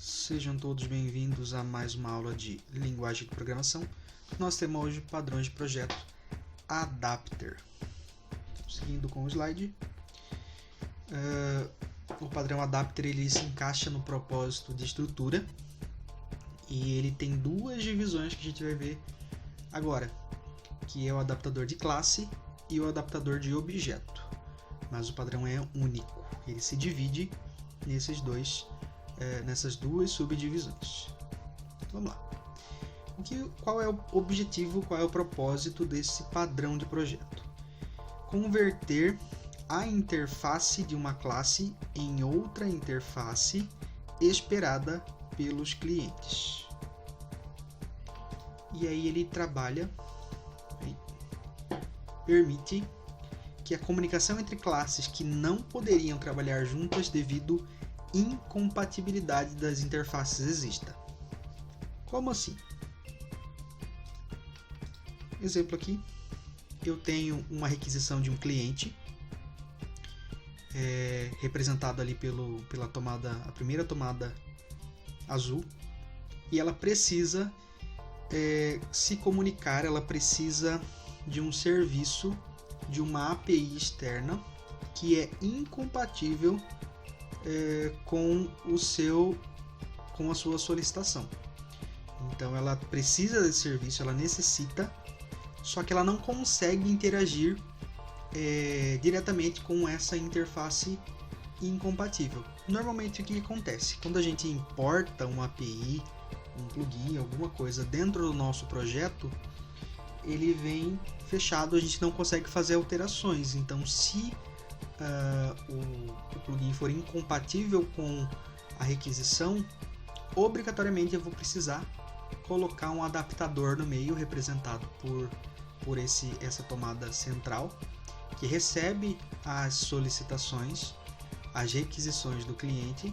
Sejam todos bem-vindos a mais uma aula de linguagem de programação. Nós temos hoje padrões de projeto Adapter. Seguindo com o slide, o padrão Adapter ele se encaixa no propósito de estrutura e ele tem duas divisões que a gente vai ver agora, que é o adaptador de classe e o adaptador de objeto. Mas o padrão é único, ele se divide nessas duas subdivisões. Então, vamos lá. Qual é o objetivo, qual é o propósito desse padrão de projeto? Converter a interface de uma classe em outra interface esperada pelos clientes. E aí ele permite que a comunicação entre classes que não poderiam trabalhar juntas devido incompatibilidade das interfaces exista. Como assim? Exemplo aqui, eu tenho uma requisição de um cliente, representado ali pela tomada, a primeira tomada azul, e ela precisa se comunicar, ela precisa de um serviço, de uma API externa que é incompatível com a sua solicitação. Então ela precisa desse serviço, ela necessita, só que ela não consegue interagir diretamente com essa interface incompatível. Normalmente o que acontece? Quando a gente importa uma API, um plugin, alguma coisa dentro do nosso projeto, ele vem fechado, a gente não consegue fazer alterações. Então se o plugin for incompatível com a requisição, obrigatoriamente eu vou precisar colocar um adaptador no meio, representado por essa tomada central, que recebe as solicitações, as requisições do cliente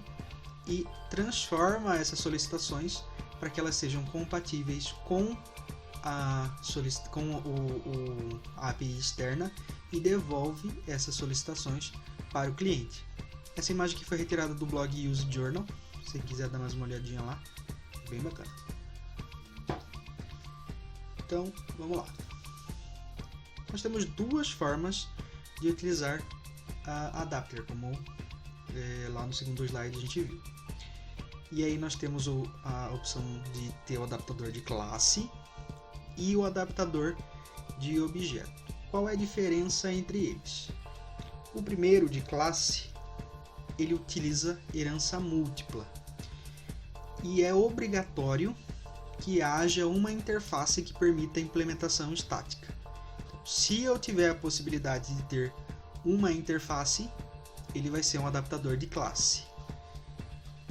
e transforma essas solicitações para que elas sejam compatíveis com a API externa e devolve essas solicitações para o cliente. Essa imagem aqui foi retirada do blog Use Journal, se quiser dar mais uma olhadinha lá, bem bacana. Então, vamos lá. Nós temos duas formas de utilizar a Adapter, como lá no segundo slide a gente viu. E aí nós temos a opção de ter o adaptador de classe e o adaptador de objeto. Qual é a diferença entre eles? O primeiro, de classe, ele utiliza herança múltipla e é obrigatório que haja uma interface que permita a implementação estática. Então, se eu tiver a possibilidade de ter uma interface, ele vai ser um adaptador de classe.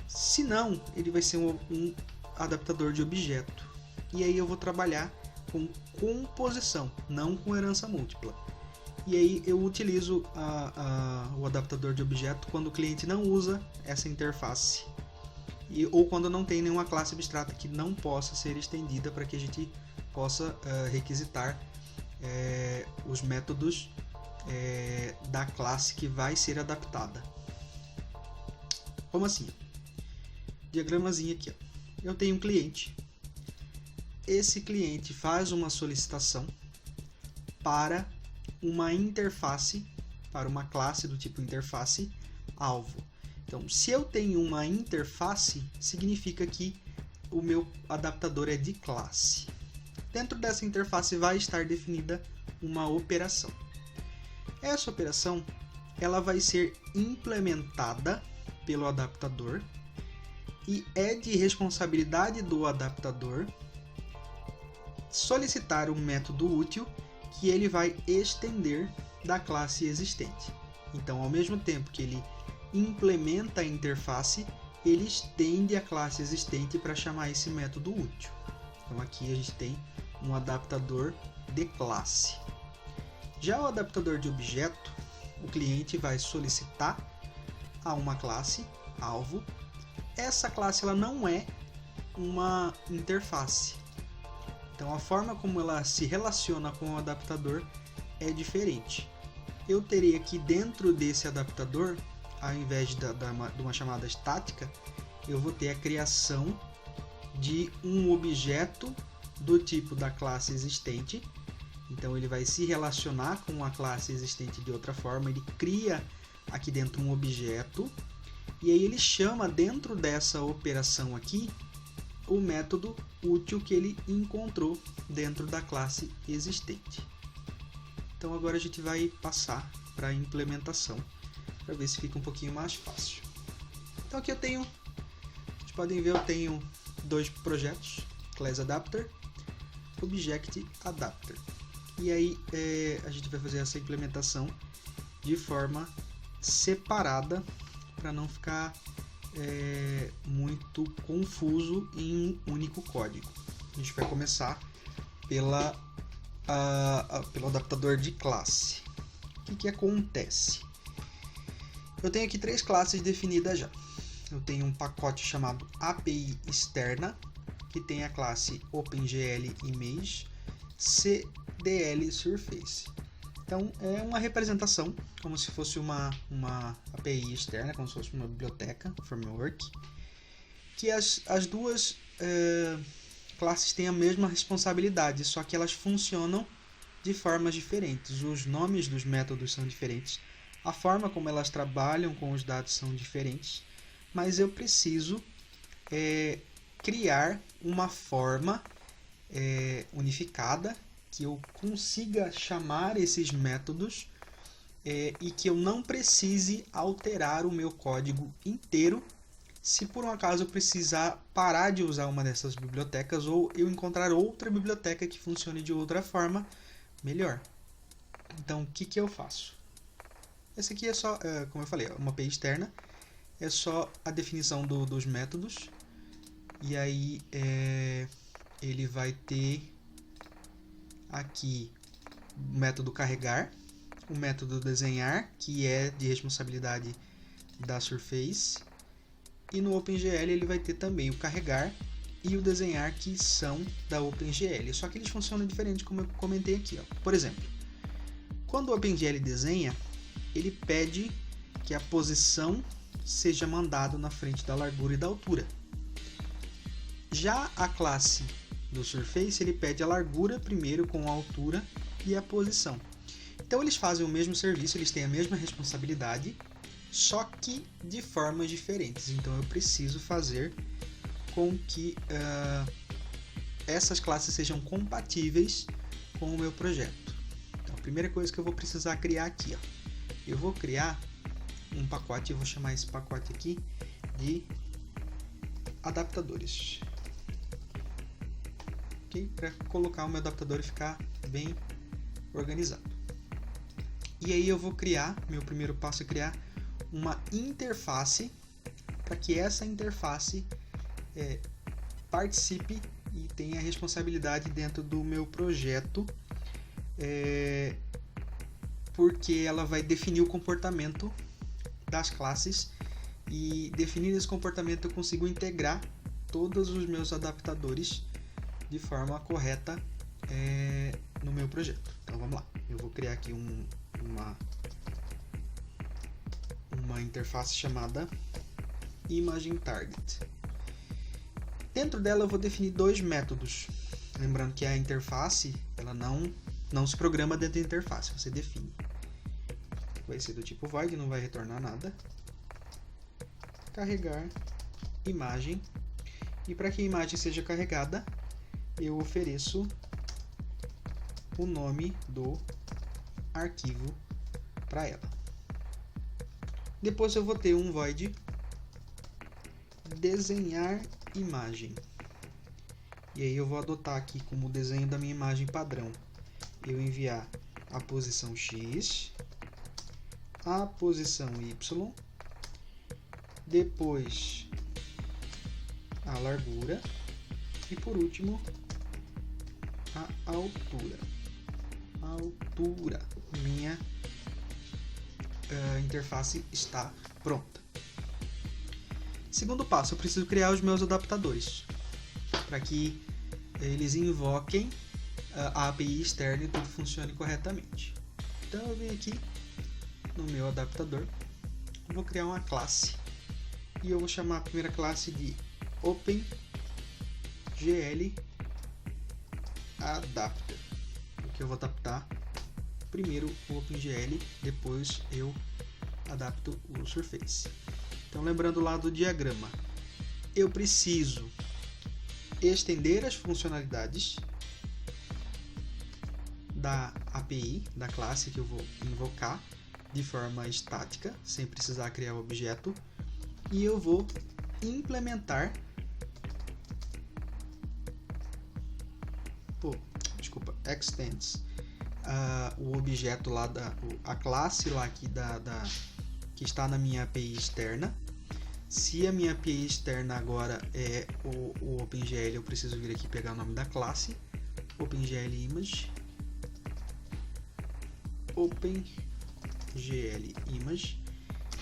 Se não, ele vai ser um adaptador de objeto. E aí eu vou trabalhar com composição, não com herança múltipla. E aí eu utilizo o adaptador de objeto quando o cliente não usa essa interface ou quando não tem nenhuma classe abstrata que não possa ser estendida para que a gente possa requisitar os métodos da classe que vai ser adaptada. Como assim? Diagramazinho aqui, ó. Eu tenho um cliente. Esse cliente faz uma solicitação para uma interface, para uma classe do tipo interface alvo. Então, se eu tenho uma interface, significa que o meu adaptador é de classe. Dentro dessa interface vai estar definida uma operação. Essa operação ela vai ser implementada pelo adaptador e é de responsabilidade do adaptador solicitar um método útil que ele vai estender da classe existente. Então, ao mesmo tempo que ele implementa a interface, ele estende a classe existente para chamar esse método útil. Então, aqui a gente tem um adaptador de classe. Já o adaptador de objeto, o cliente vai solicitar a uma classe alvo. Essa classe ela não é uma interface. Então a forma como ela se relaciona com o adaptador é diferente. Eu teria que dentro desse adaptador ao invés de uma chamada estática, eu vou ter a criação de um objeto do tipo da classe existente. Então ele vai se relacionar com a classe existente de outra forma, ele cria aqui dentro um objeto, e aí ele chama dentro dessa operação aqui o método útil que ele encontrou dentro da classe existente. Então agora a gente vai passar para a implementação, para ver se fica um pouquinho mais fácil. Então aqui eu tenho, vocês podem ver, eu tenho dois projetos, Class Adapter, Object Adapter. E aí a gente vai fazer essa implementação de forma separada para não ficar muito confuso em um único código. A gente vai começar pelo adaptador de classe. O que acontece? Eu tenho aqui três classes definidas já. Eu tenho um pacote chamado API externa, que tem a classe OpenGL_Image CDL Surface. Então é uma representação, como se fosse uma API externa, como se fosse uma biblioteca, framework, que as duas classes têm a mesma responsabilidade, só que elas funcionam de formas diferentes. Os nomes dos métodos são diferentes, a forma como elas trabalham com os dados são diferentes, mas eu preciso criar uma forma unificada, que eu consiga chamar esses métodos e que eu não precise alterar o meu código inteiro se por um acaso eu precisar parar de usar uma dessas bibliotecas ou eu encontrar outra biblioteca que funcione de outra forma melhor. Então o que eu faço? Esse aqui é só, como eu falei, uma API externa, é só a definição dos métodos, e aí ele vai ter aqui o método carregar, o método desenhar, que é de responsabilidade da Surface, e no OpenGL ele vai ter também o carregar e o desenhar, que são da OpenGL, só que eles funcionam diferente, como eu comentei aqui. Por exemplo, quando o OpenGL desenha, ele pede que a posição seja mandado na frente da largura e da altura. Já a classe do Surface, ele pede a largura primeiro com a altura e a posição. Então eles fazem o mesmo serviço, eles têm a mesma responsabilidade, só que de formas diferentes. Então eu preciso fazer com que essas classes sejam compatíveis com o meu projeto. Então a primeira coisa que eu vou precisar criar aqui, eu vou criar um pacote, eu vou chamar esse pacote aqui de adaptadores. Para colocar o meu adaptador e ficar bem organizado. E aí eu vou criar, meu primeiro passo é criar uma interface, para que essa interface participe e tenha responsabilidade dentro do meu projeto, porque ela vai definir o comportamento das classes, e definindo esse comportamento eu consigo integrar todos os meus adaptadores de forma correta no meu projeto. Então vamos lá, eu vou criar aqui uma interface chamada ImageTarget. Dentro dela eu vou definir dois métodos. Lembrando que a interface ela não se programa dentro da interface, você define. Vai ser do tipo void, não vai retornar nada. Carregar imagem. E para que a imagem seja carregada, eu ofereço o nome do arquivo para ela. Depois eu vou ter um void desenhar imagem. E aí eu vou adotar aqui como desenho da minha imagem padrão, eu enviar a posição X, a posição Y, depois a largura e por último a altura. Minha interface está pronta. Segundo passo, eu preciso criar os meus adaptadores para que eles invoquem a API externa e tudo funcione corretamente. Então eu venho aqui no meu adaptador, eu vou criar uma classe e eu vou chamar a primeira classe de OpenGL Adapter, porque eu vou adaptar primeiro o OpenGL, depois eu adapto o Surface. Então, lembrando lá do diagrama, eu preciso estender as funcionalidades da API, da classe que eu vou invocar de forma estática, sem precisar criar o objeto, e eu vou implementar extends o objeto lá a classe lá aqui que está na minha API externa. Se a minha API externa agora é o OpenGL, eu preciso vir aqui pegar o nome da classe, OpenGL Image,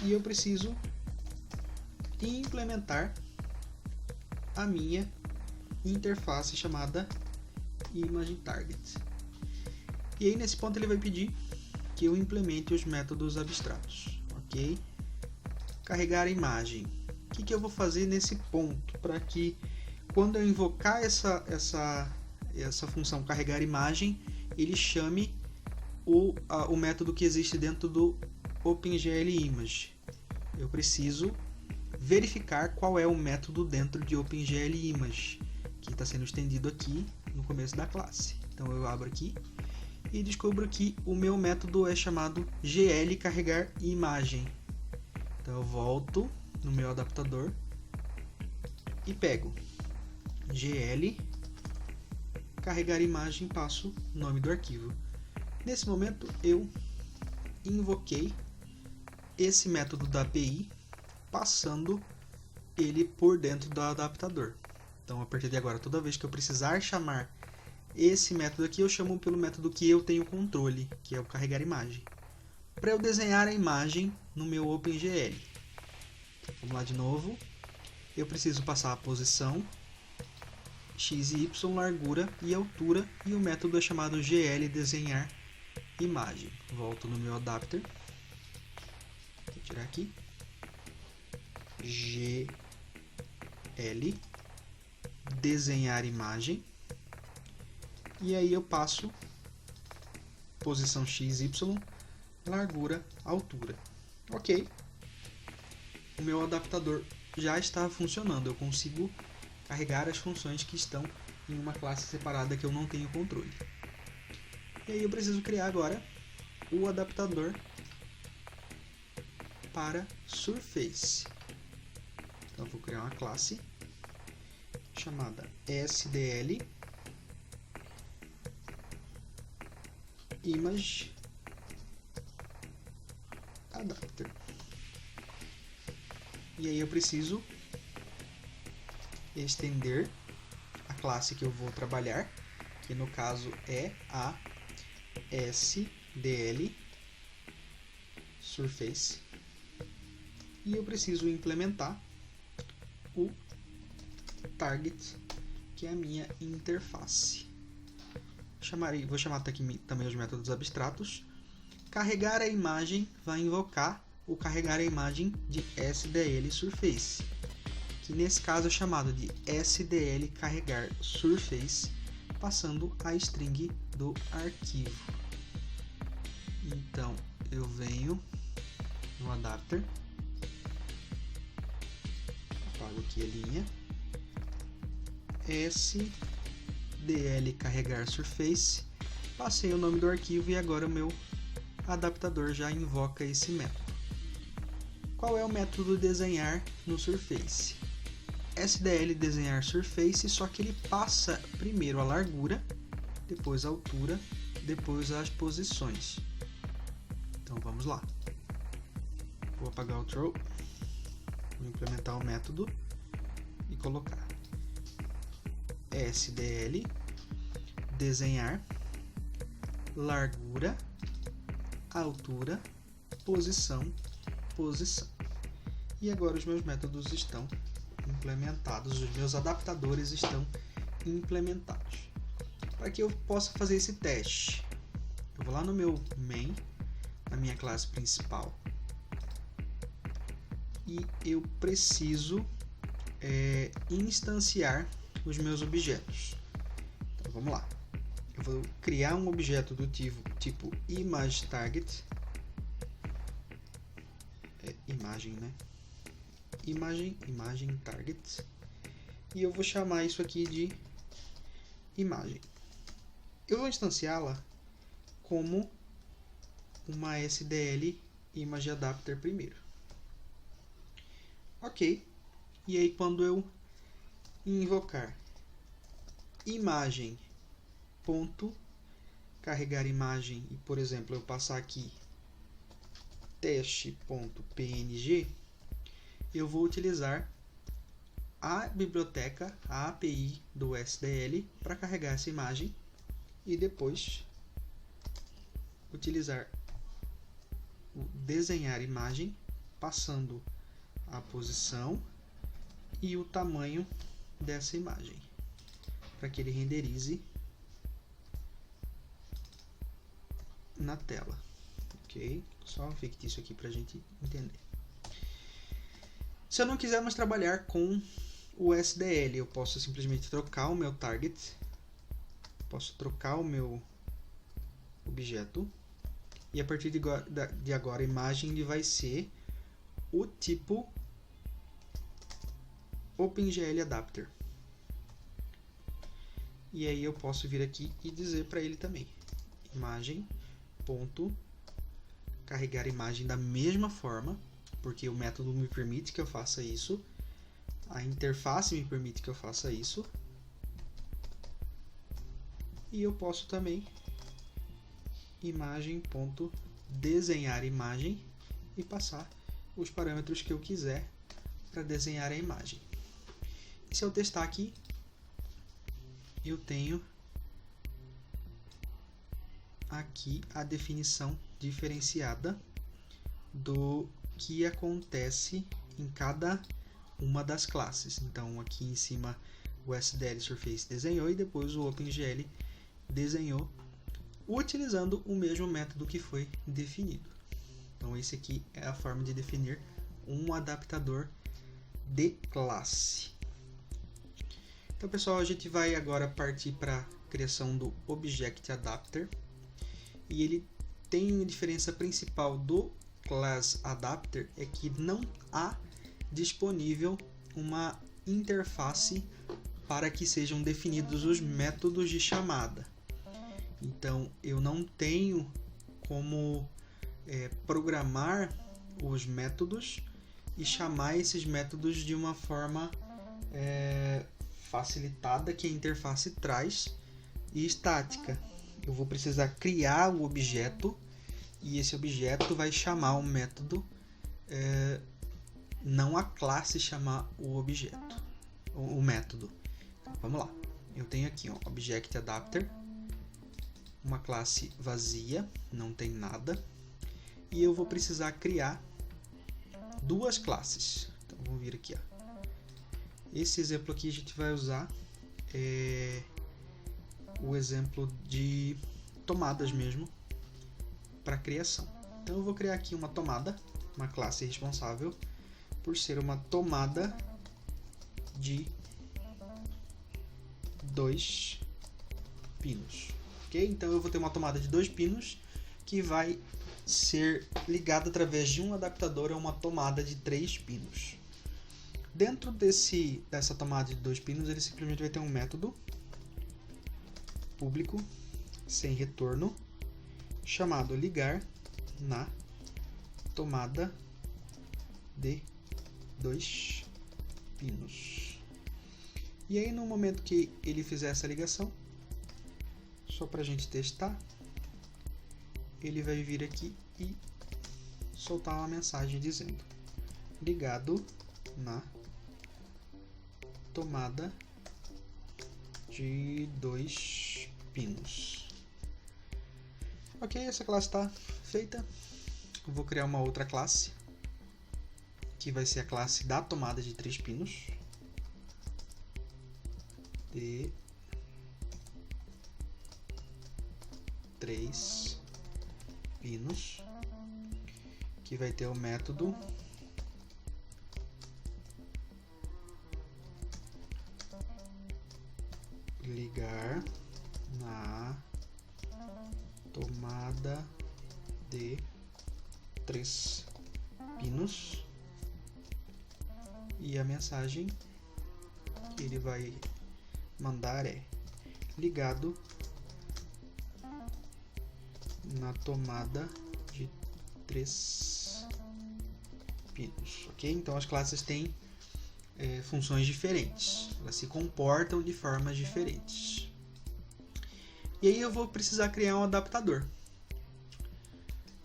e eu preciso implementar a minha interface chamada ImageTarget. E aí nesse ponto ele vai pedir que eu implemente os métodos abstratos, ok? Carregar a imagem. O que eu vou fazer nesse ponto para que quando eu invocar essa função carregar imagem, ele chame o método que existe dentro do OpenGL Image. Eu preciso verificar qual é o método dentro de OpenGL Image, que está sendo estendido aqui no começo da classe. Então eu abro aqui e descubro que o meu método é chamado GL carregar imagem. Então eu volto no meu adaptador e pego GL carregar imagem, passo o nome do arquivo. Nesse momento eu invoquei esse método da API, passando ele por dentro do adaptador. Então a partir de agora, toda vez que eu precisar chamar esse método aqui, eu chamo pelo método que eu tenho controle, que é o carregar imagem. Para eu desenhar a imagem no meu OpenGL, vamos lá de novo, eu preciso passar a posição, x e y, largura e altura, e o método é chamado GL desenhar imagem. Volto no meu adapter, vou tirar aqui, GL desenhar imagem, e aí eu passo posição x, y, largura, altura. Ok, o meu adaptador já está funcionando, eu consigo carregar as funções que estão em uma classe separada que eu não tenho controle. E aí eu preciso criar agora o adaptador para Surface. Então eu vou criar uma classe chamada SDL Image Adapter. E aí eu preciso estender a classe que eu vou trabalhar, que no caso é a SDL Surface, e eu preciso implementar o Target, que é a minha interface. Vou chamar aqui também os métodos abstratos. Carregar a imagem vai invocar o carregar a imagem de SDL Surface, que nesse caso é chamado de SDL carregar Surface, passando a string do arquivo. Então eu venho no adapter, apago aqui a linha, SDL carregar Surface, passei o nome do arquivo e agora o meu adaptador já invoca esse método. Qual é o método desenhar no Surface? SDL desenhar Surface, só que ele passa primeiro a largura, depois a altura, depois as posições. Então vamos lá. Vou apagar o throw, vou implementar o método e colocar SDL desenhar largura, altura, posição. E agora os meus métodos estão implementados, os meus adaptadores estão implementados. Para que eu possa fazer esse teste, eu vou lá no meu main, na minha classe principal, e eu preciso instanciar os meus objetos. Então vamos lá. Eu vou criar um objeto do tipo ImageTarget. Imagem, né? Imagem target. E eu vou chamar isso aqui de imagem. Eu vou instanciá-la como uma SDL ImageAdapter primeiro. Ok. E aí quando eu invocar imagem ponto carregar imagem e, por exemplo, eu passar aqui teste.png, eu vou utilizar a biblioteca, a API do SDL para carregar essa imagem e depois utilizar o desenhar imagem passando a posição e o tamanho dessa imagem para que ele renderize na tela. Ok? Só um fictício aqui para a gente entender. Se eu não quiser mais trabalhar com o SDL, eu posso simplesmente trocar o meu target, posso trocar o meu objeto e a partir de agora a imagem ele vai ser o tipo OpenGL Adapter. E aí eu posso vir aqui e dizer para ele também imagem ponto carregar imagem da mesma forma, porque o método me permite que eu faça isso, a interface me permite que eu faça isso, e eu posso também imagem ponto desenhar imagem e passar os parâmetros que eu quiser para desenhar a imagem. E se eu testar aqui, eu tenho aqui a definição diferenciada do que acontece em cada uma das classes. Então aqui em cima o SDL Surface desenhou e depois o OpenGL desenhou utilizando o mesmo método que foi definido. Então esse aqui é a forma de definir um adaptador de classe. Então pessoal, a gente vai agora partir para a criação do Object Adapter. E ele tem a diferença principal do Class Adapter é que não há disponível uma interface para que sejam definidos os métodos de chamada. Então eu não tenho como programar os métodos e chamar esses métodos de uma forma facilitada que a interface traz e estática. Eu vou precisar criar o objeto e esse objeto vai chamar o método, não a classe chamar o objeto, o método. Então, vamos lá. Eu tenho aqui um Object Adapter, uma classe vazia, não tem nada, e eu vou precisar criar duas classes. Então vamos vir aqui, ó. Esse exemplo aqui a gente vai usar o exemplo de tomadas mesmo para criação. Então eu vou criar aqui uma tomada, uma classe responsável por ser uma tomada de 2 pinos. Ok? Então eu vou ter uma tomada de 2 pinos que vai ser ligada através de um adaptador a uma tomada de 3 pinos. Dentro dessa tomada de 2 pinos, ele simplesmente vai ter um método público sem retorno chamado ligar na tomada de 2 pinos. E aí no momento que ele fizer essa ligação, só para a gente testar, ele vai vir aqui e soltar uma mensagem dizendo ligado na tomada de 2 pinos. Ok, essa classe está feita. Eu vou criar uma outra classe que vai ser a classe da tomada de 3 pinos. De 3 pinos, que vai ter o método ligar na tomada de 3 pinos, e a mensagem que ele vai mandar é ligado na tomada de 3 pinos, ok? Então as classes têm funções diferentes, elas se comportam de formas diferentes. E aí eu vou precisar criar um adaptador.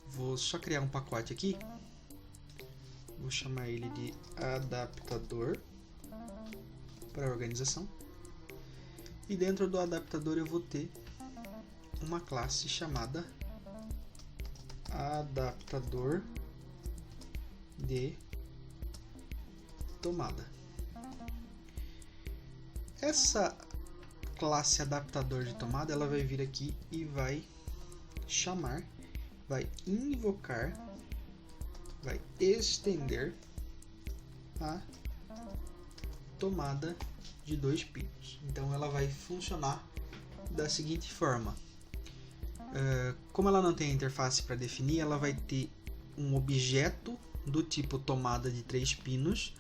Vou só criar um pacote aqui, vou chamar ele de adaptador para organização, e dentro do adaptador eu vou ter uma classe chamada adaptador de tomada. Essa classe adaptador de tomada, ela vai vir aqui e vai chamar, vai invocar, vai estender a tomada de 2 pinos. Então ela vai funcionar da seguinte forma: como ela não tem interface para definir, ela vai ter um objeto do tipo tomada de 3 pinos,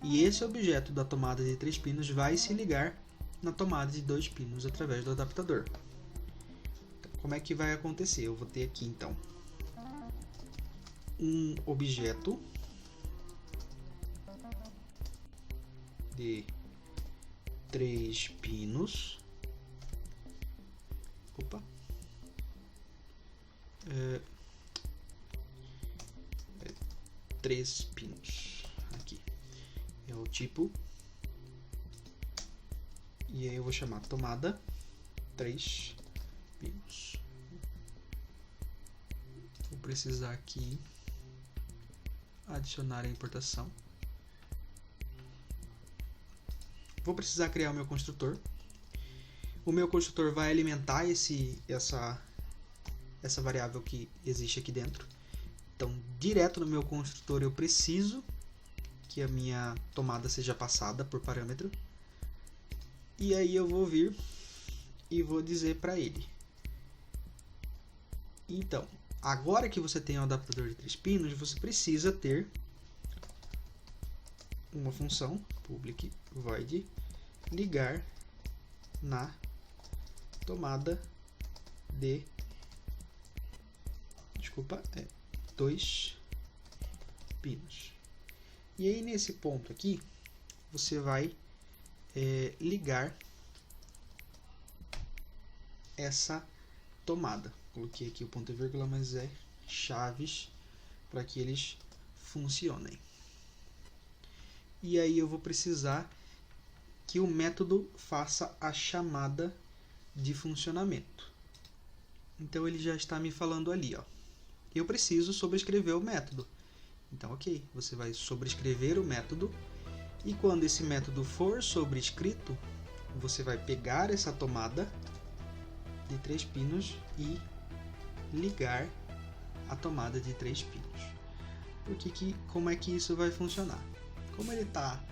e esse objeto da tomada de 3 pinos vai se ligar na tomada de 2 pinos através do adaptador. Então, como é que vai acontecer? Eu vou ter aqui então um objeto de 3 pinos. 3 pinos. Aqui é o tipo. E aí eu vou chamar tomada 3 pinos. Vou precisar aqui adicionar a importação. Vou precisar criar o meu construtor. O meu construtor vai alimentar essa variável que existe aqui dentro. Então, direto no meu construtor eu preciso que a minha tomada seja passada por parâmetro. E aí eu vou vir e vou dizer para ele: então, agora que você tem um adaptador de 3 pinos, você precisa ter uma função public void ligar na tomada de 2 pinos. E aí nesse ponto aqui você vai ligar essa tomada. Coloquei aqui o ponto e vírgula, mas é chaves para que eles funcionem. E aí eu vou precisar que o método faça a chamada de funcionamento. Então ele já está me falando ali, ó. Eu preciso sobrescrever o método. Então, ok, você vai sobrescrever o método, e quando esse método for sobrescrito, você vai pegar essa tomada de 3 pinos e ligar a tomada de 3 pinos. Como é que isso vai funcionar? Como ele está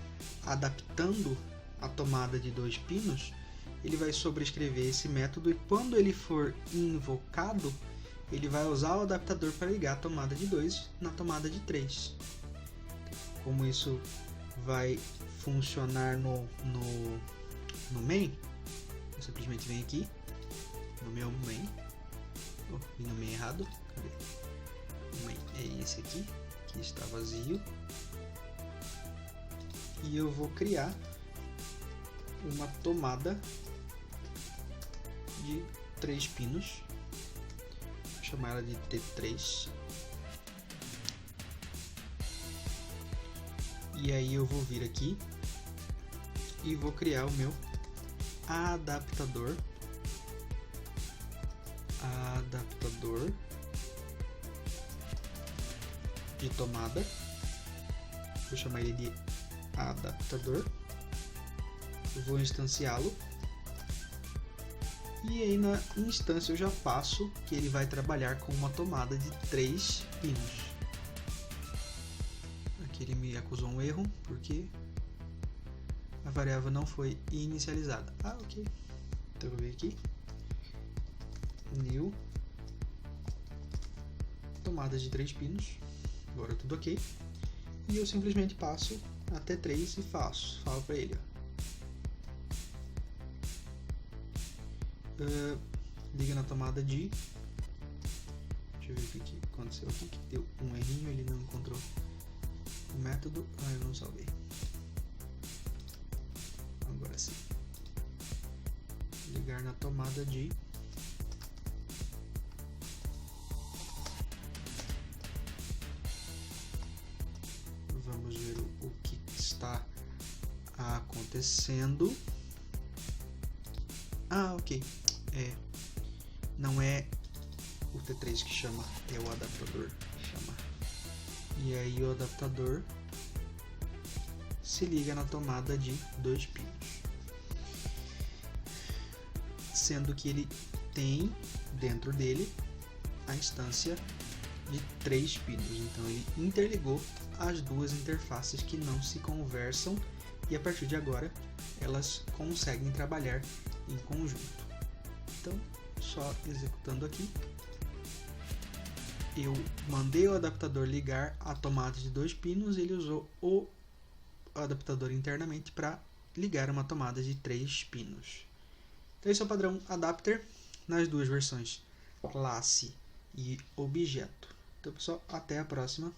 adaptando a tomada de 2 pinos, ele vai sobrescrever esse método, e quando ele for invocado, ele vai usar o adaptador para ligar a tomada de 2 na tomada de 3. Como isso vai funcionar no main, eu simplesmente venho aqui no meu main. Vim no main errado. Cadê? O main é esse aqui, que está vazio. E eu vou criar uma tomada de 3 pinos. Vou chamar ela de T3. E aí eu vou vir aqui e vou criar o meu adaptador de tomada. Vou chamar ele de adaptador. Eu vou instanciá-lo. E aí na instância eu já passo que ele vai trabalhar com uma tomada de 3 pinos. Aqui ele me acusou um erro porque a variável não foi inicializada. Ok. Então eu vou vir aqui, New, tomada de 3 pinos, agora tudo ok. E eu simplesmente passo até 3 e falo para ele, liga na tomada de, deixa eu ver o que aconteceu aqui, que deu um errinho, ele não encontrou o método, eu não salvei. Agora sim, ligar na tomada de, vamos ver o que está acontecendo. Ok, não é o T3 que chama, é o adaptador que chama. E aí o adaptador se liga na tomada de 2 pinos, sendo que ele tem dentro dele a instância de 3 pinos, então ele interligou as duas interfaces que não se conversam e a partir de agora elas conseguem trabalhar em conjunto. Então, só executando aqui, eu mandei o adaptador ligar a tomada de 2 pinos e ele usou o adaptador internamente para ligar uma tomada de 3 pinos. Então esse é o padrão adapter nas duas versões, classe e objeto. Então pessoal, até a próxima.